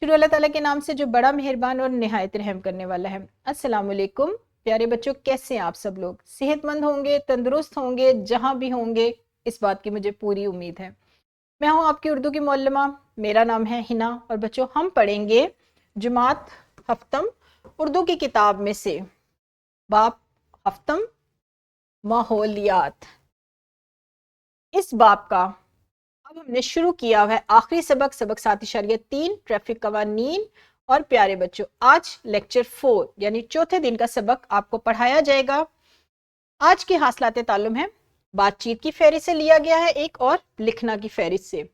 शुरू अल्लाह ताला के नाम से जो बड़ा मेहरबान और निहायत रहम करने वाला है। अस्सलाम वालेकुम प्यारे बच्चों, कैसे हैं आप सब लोग? सेहतमंद होंगे, तंदुरुस्त होंगे, जहां भी होंगे, इस बात की मुझे पूरी उम्मीद है। मैं हूं आपकी उर्दू की मौल्लमा, मेरा नाम है हिना। और बच्चों, हम पढ़ेंगे जुमात हफ्तम उर्दू की किताब में से बाब हफ्तम माहौलियात। इस बाब का अब हमने शुरू किया है आखिरी सबक, सबक 7.3 ट्रैफिक कवानीन। और प्यारे बच्चों, आज लेक्चर 4 यानी चौथे दिन का सबक आपको पढ़ाया जाएगा। आज के हासिलात ताल्लुम है बातचीत की फेहरिस्त से लिया गया है एक, और लिखना की फेहरिस्त से।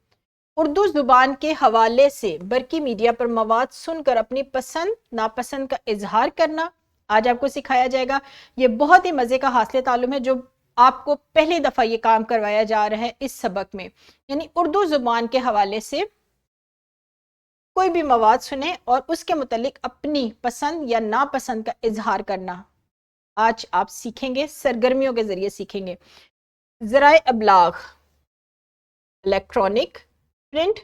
उर्दू जुबान के हवाले से बरकी मीडिया पर मवाद सुनकर अपनी पसंद नापसंद का इजहार करना आज आपको सिखाया जाएगा। ये बहुत ही मजे का हासिल ताल्लुम है जो आपको पहली दफा ये काम करवाया जा रहा है इस सबक में। यानी उर्दू जुबान के हवाले से कोई भी मवाद सुने और उसके मुतालिक अपनी पसंद या नापसंद का इजहार करना आज आप सीखेंगे, सरगर्मियों के जरिए सीखेंगे। जराए अबलाग, इलेक्ट्रॉनिक, प्रिंट,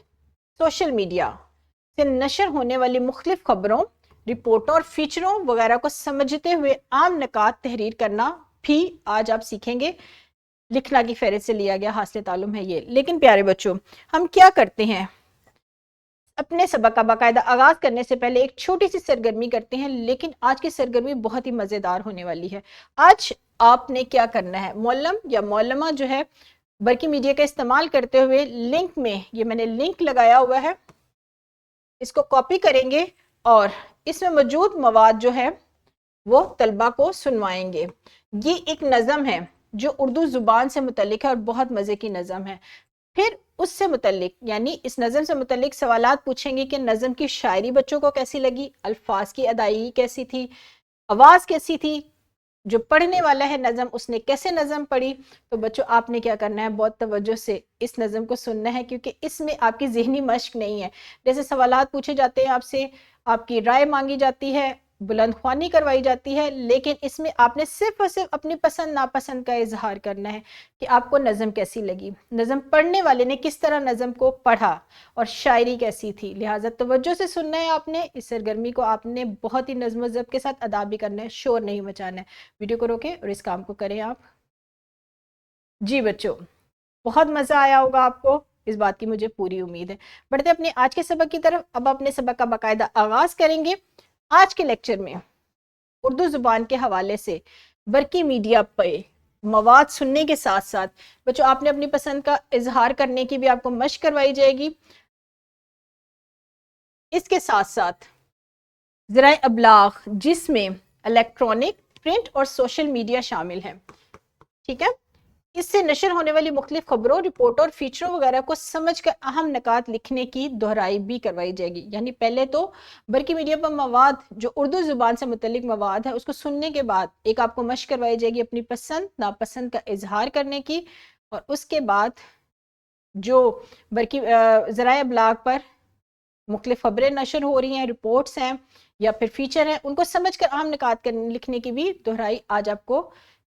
सोशल मीडिया से नशर होने वाली मुख्तलिफ खबरों, रिपोर्टों और फीचरों वगैरह को समझते हुए आम निकात तहरीर करना भी आज आप सीखेंगे। लिखना की फेहरिस्त से लिया गया हासिल ताल्लुम है ये। लेकिन प्यारे बच्चों, हम क्या करते हैं, अपने सबक का बाकायदा आगाज करने से पहले एक छोटी सी सरगर्मी करते हैं। लेकिन आज की सरगर्मी बहुत ही मजेदार होने वाली है। आज आपने क्या करना है, मौलम या मौलमा जो है बरकी मीडिया का इस्तेमाल करते हुए लिंक में, ये मैंने लिंक लगाया हुआ है, इसको कॉपी करेंगे और इसमें मौजूद मवाद जो है वो तलबा को सुनवाएंगे। ये एक नज़म है जो उर्दू जुबान से मुतल्लिक है और बहुत मज़े की नज़म है। फिर उससे मुतल्लिक यानी इस नज़म से मुतल्लिक सवालात पूछेंगे कि नज़म की शायरी बच्चों को कैसी लगी, अल्फाज की अदायगी कैसी थी, आवाज़ कैसी थी, जो पढ़ने वाला है नज़म उसने कैसे नज़म पढ़ी। तो बच्चों, आपने क्या करना है, बहुत तवज्जो से इस नज़म को सुनना है, क्योंकि इसमें आपकी ज़हनी मश्क नहीं है। जैसे सवालात पूछे जाते हैं आपसे, आपकी राय मांगी जाती है, बुलंदख्वानी करवाई जाती है, लेकिन इसमें आपने सिर्फ और सिर्फ अपनी पसंद नापसंद का इजहार करना है कि आपको नज़म कैसी लगी, नज़म पढ़ने वाले ने किस तरह नज़म को पढ़ा और शायरी कैसी थी। लिहाजा तवज्जो से सुनना है आपने। इस सरगर्मी को आपने बहुत ही नज़्म ज़ब्त के साथ अदा भी करना है, शोर नहीं मचाना है। वीडियो को रोकें और इस काम को करें आप। जी बच्चों, बहुत मज़ा आया होगा आपको, इस बात की मुझे पूरी उम्मीद है। बढ़ते अपने आज के सबक की तरफ। अब अपने सबक का बाकायदा आगाज करेंगे। आज के लेक्चर में उर्दू जुबान के हवाले से बरकी मीडिया पे मवाद सुनने के साथ साथ बच्चों आपने अपनी पसंद का इजहार करने की भी आपको मशक करवाई जाएगी। इसके साथ साथ ज़राए अबलाग जिसमें इलेक्ट्रॉनिक, प्रिंट और सोशल मीडिया शामिल है, ठीक है, इससे नशर होने वाली मुख्तलिफ खबरों, रिपोर्टों और फीचरों वगैरह को समझकर अहम निकात लिखने की दोहराई भी करवाई जाएगी। यानी पहले तो बरकी मीडिया पर मवाद जो उर्दू जुबान से मुतल्लिक मवाद है उसको सुनने के बाद एक आपको मशक करवाई जाएगी अपनी पसंद नापसंद का इजहार करने की। और उसके बाद जो बरकी ज़राए अबलाग पर मुख्तलिफ खबरें नशर हो रही हैं, रिपोर्ट्स हैं या फिर फीचर हैं, उनको समझ कर आम निकात लिखने की भी दोहराई आज आपको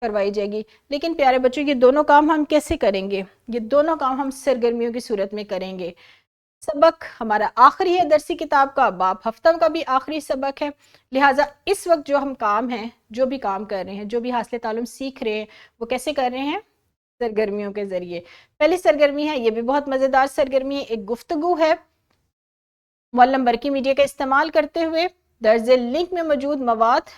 करवाई जाएगी। लेकिन प्यारे बच्चों, ये दोनों काम हम कैसे करेंगे? ये दोनों काम हम सरगर्मियों की सूरत में करेंगे। सबक हमारा आखिरी है दरसी किताब का, बाब हफ्ता का भी आखिरी सबक है। लिहाजा इस वक्त जो हम काम हैं, जो भी काम कर रहे हैं, जो भी हासिल तालुम सीख रहे हैं, वो कैसे कर रहे हैं? सरगर्मियों के जरिए। पहली सरगर्मी है, ये भी बहुत मजेदार सरगर्मी है, एक गुफ्तगू है। मौलम बरकी मीडिया का इस्तेमाल करते हुए दर्ज लिंक में मौजूद मवाद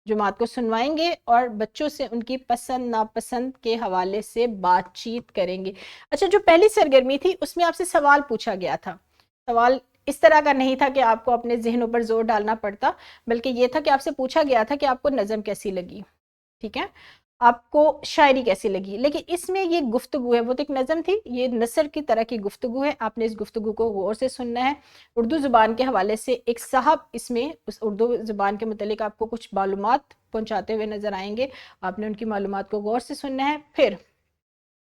जुमात को सुनवाएंगे और बच्चों से उनकी पसंद नापसंद के हवाले से बातचीत करेंगे। अच्छा, जो पहली सरगर्मी थी उसमें आपसे सवाल पूछा गया था। सवाल इस तरह का नहीं था कि आपको अपने जहनों पर जोर डालना पड़ता, बल्कि ये था कि आपसे पूछा गया था कि आपको नज़म कैसी लगी, ठीक है, आपको शायरी कैसी लगी। लेकिन इसमें ये गुफ्तगू है, वो तो एक नज़म थी, ये नसर की तरह की गुफ्तगू है। आपने इस गुफ्तगू को गौर से सुनना है। उर्दू ज़ुबान के हवाले से एक साहब इसमें उस उर्दू ज़ुबान के मुतालिक आपको कुछ मालूमात पहुँचाते हुए नज़र आएंगे। आपने उनकी मालूमात को गौर से सुनना है। फिर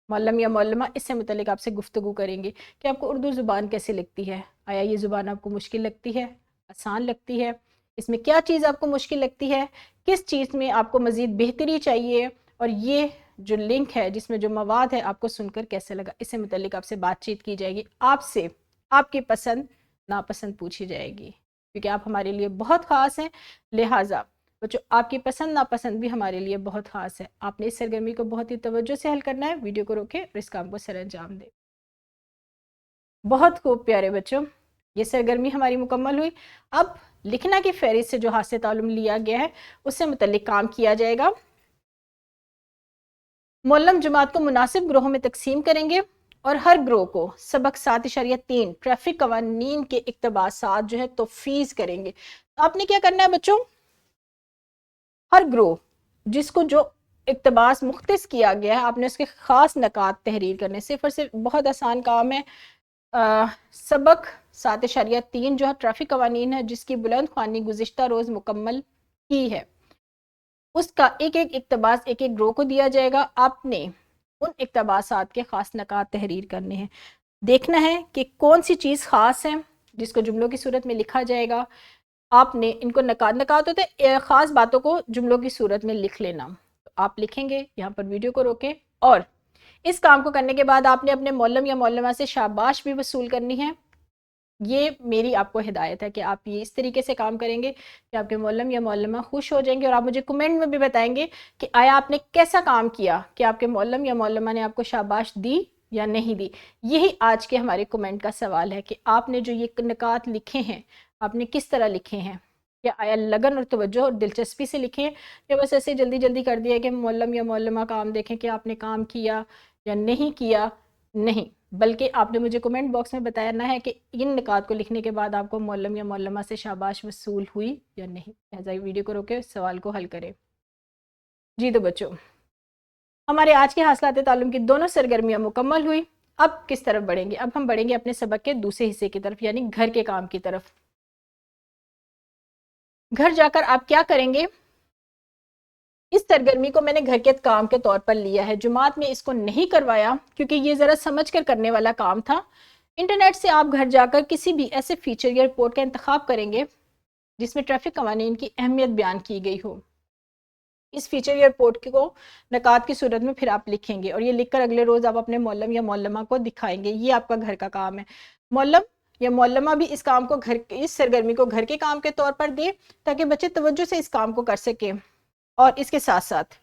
मौलम या मौलमा इससे मुतालिक आपसे गुफ्तगू करेंगे कि आपको उर्दू ज़ुबान कैसी लगती है। आया ये ज़ुबान आपको मुश्किल लगती है, आसान लगती है? इसमें क्या चीज़ आपको मुश्किल लगती है, किस चीज़ में आपको मज़ीद बेहतरी चाहिए, और ये जो लिंक है जिसमें जो मवाद है आपको सुनकर कैसे लगा, इससे मुतालिक आपसे बातचीत की जाएगी। आपसे आपकी पसंद नापसंद पूछी जाएगी, क्योंकि आप हमारे लिए बहुत ख़ास हैं। लिहाजा बच्चों आपकी पसंद नापसंद भी हमारे लिए बहुत ख़ास है। आपने इस सरगर्मी को बहुत ही तवज्जो से हल करना है। वीडियो को रोकें और इस काम को सर अंजाम दें। बहुत खूब प्यारे बच्चों, ये सरगर्मी हमारी मुकम्मल हुई। अब लिखना की फहरिस्त से जो हाथ से ताल्लुम लिया गया है उससे मुतल्लिक काम किया जाएगा। मुअल्लम जमात को मुनासिब ग्रोहों में तकसीम करेंगे और हर ग्रोह को सबक 7.3 ट्रैफिक कवानीन के इक्तबासात जो है तोफीज़ करेंगे। तो आपने क्या करना है बच्चों, हर ग्रोह जिसको जो इक्तबास मुख्तस किया गया है आपने उसके ख़ास नकात तहरीर करने। सिर्फ और सिर्फ बहुत आसान काम है। सबक 7.3 जो है ट्रैफिक कवानीन है, जिसकी बुलंद ख्वानी गुज़िश्ता रोज़ मुकम्मल की है, उसका एक एक इक्तबास एक एक ग्रोह को दिया जाएगा। आपने उन इक्तबासात के ख़ास नकात तहरीर करने हैं। देखना है कि कौन सी चीज़ ख़ास है जिसको जुमलों की सूरत में लिखा जाएगा। आपने इनको नकात होते हैं, ख़ास बातों को जुमलों की सूरत में लिख लेना। तो आप लिखेंगे, यहाँ पर वीडियो को रोकें, और इस काम को करने के बाद आपने अपने मौलम या मौलमा से शाबाश भी वसूल करनी है। ये मेरी आपको हिदायत है कि आप ये इस तरीके से काम करेंगे कि आपके मौलम या मौलमा खुश हो जाएंगे, और आप मुझे कमेंट में भी बताएंगे कि आया आपने कैसा काम किया, कि आपके मौलम या मौलमा ने आपको शाबाश दी या नहीं दी। यही आज के हमारे कमेंट का सवाल है कि आपने जो ये नकात लिखे हैं आपने किस तरह लिखे हैं। या आया लगन और तवज्जो और दिलचस्पी से लिखे हैं, या बस ऐसे जल्दी जल्दी कर दिया कि मौलम या मौलमा काम देखें कि आपने काम किया या नहीं किया। नहीं, बल्कि आपने मुझे कमेंट बॉक्स में बताना है कि इन निकात को लिखने के बाद आपको मौलम या मौलमा से शाबाश वसूल हुई या नहीं। लिहाजा वीडियो को रोके सवाल को हल करें। जी तो बच्चों, हमारे आज के हासिलात ताल्लुम की दोनों सरगर्मियाँ मुकम्मल हुई। अब किस तरफ बढ़ेंगे? अब हम बढ़ेंगे अपने सबक के दूसरे हिस्से की तरफ, यानी घर के काम की तरफ। घर जाकर आप क्या करेंगे? इस सरगर्मी को मैंने घर के काम के तौर पर लिया है, जुमात में इसको नहीं करवाया क्योंकि ये ज़रा समझ कर करने वाला काम था। इंटरनेट से आप घर जाकर किसी भी ऐसे फीचर या रिपोर्ट का इंतखाब करेंगे जिसमें ट्रैफिक कवानीन की अहमियत बयान की गई हो। इस फीचर या रिपोर्ट को नकात की सूरत में फिर आप लिखेंगे, और ये लिखकर अगले रोज़ आप अपने मौलम या मौलमा को दिखाएंगे। ये आपका घर का काम है। मौलम या मौलमा भी इस काम को इस सरगर्मी को घर के काम के तौर पर दे, ताकि बच्चे तवज्जो से इस काम को कर सके। और इसके साथ साथ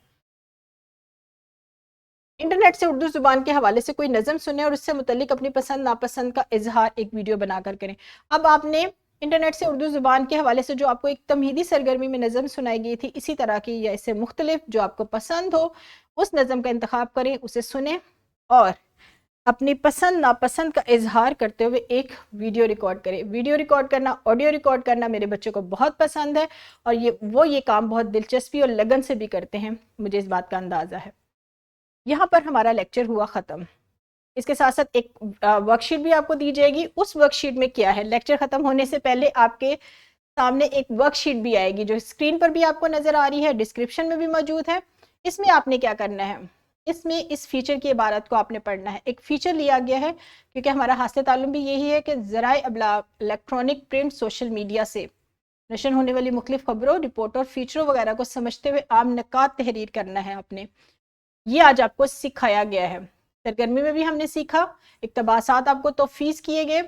इंटरनेट से उर्दू ज़ुबान के हवाले से कोई नज़म सुने और उससे मुतल्लिक अपनी पसंद नापसंद का इजहार एक वीडियो बनाकर करें। अब आपने इंटरनेट से उर्दू ज़ुबान के हवाले से जो आपको एक तमहीदी सरगर्मी में नज़म सुनाई गई थी, इसी तरह की या इससे मुख्तलिफ जो आपको पसंद हो उस नज़म का इंतखाब करें, उसे सुने और अपनी पसंद नापसंद का इजहार करते हुए एक वीडियो रिकॉर्ड करें। वीडियो रिकॉर्ड करना, ऑडियो रिकॉर्ड करना मेरे बच्चों को बहुत पसंद है, और ये काम बहुत दिलचस्पी और लगन से भी करते हैं, मुझे इस बात का अंदाज़ा है। यहाँ पर हमारा लेक्चर हुआ ख़त्म। इसके साथ साथ एक वर्कशीट भी आपको दी जाएगी। उस वर्कशीट में क्या है, लेक्चर ख़त्म होने से पहले आपके सामने एक वर्कशीट भी आएगी जो स्क्रीन पर भी आपको नज़र आ रही है, डिस्क्रिप्शन में भी मौजूद है। इसमें आपने क्या करना है, इसमें इस फीचर की इबारत को आपने पढ़ना है। एक फीचर लिया गया है क्योंकि हमारा हासिल ताल्लुम भी यही है कि ज़राए अबलाग इलेक्ट्रॉनिक, प्रिंट, सोशल मीडिया से नशर होने वाली मुख्तलिफ खबरों, रिपोर्टों, फीचरों वगैरह को समझते हुए आम नकात तहरीर करना है आपने। ये आज आपको सिखाया गया है। सरगर्मी में भी हमने सीखा, इक्तबासात आपको तौफीज़ किए गए,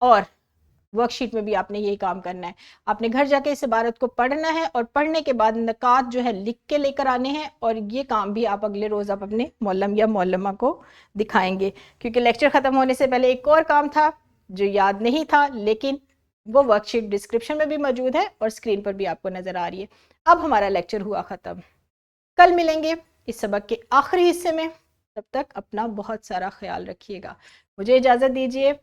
और वर्कशीट में भी आपने यही काम करना है। आपने घर जाके इस इबारत को पढ़ना है और पढ़ने के बाद नकात जो है लिख के लेकर आने हैं, और ये काम भी आप अगले रोज़ आप अपने मौलम या मौलमा को दिखाएंगे। क्योंकि लेक्चर ख़त्म होने से पहले एक और काम था जो याद नहीं था, लेकिन वो वर्कशीट डिस्क्रिप्शन में भी मौजूद है और स्क्रीन पर भी आपको नज़र आ रही है। अब हमारा लेक्चर हुआ ख़त्म। कल मिलेंगे इस सबक के आखिरी हिस्से में। तब तक अपना बहुत सारा ख्याल रखिएगा। मुझे इजाज़त दीजिए।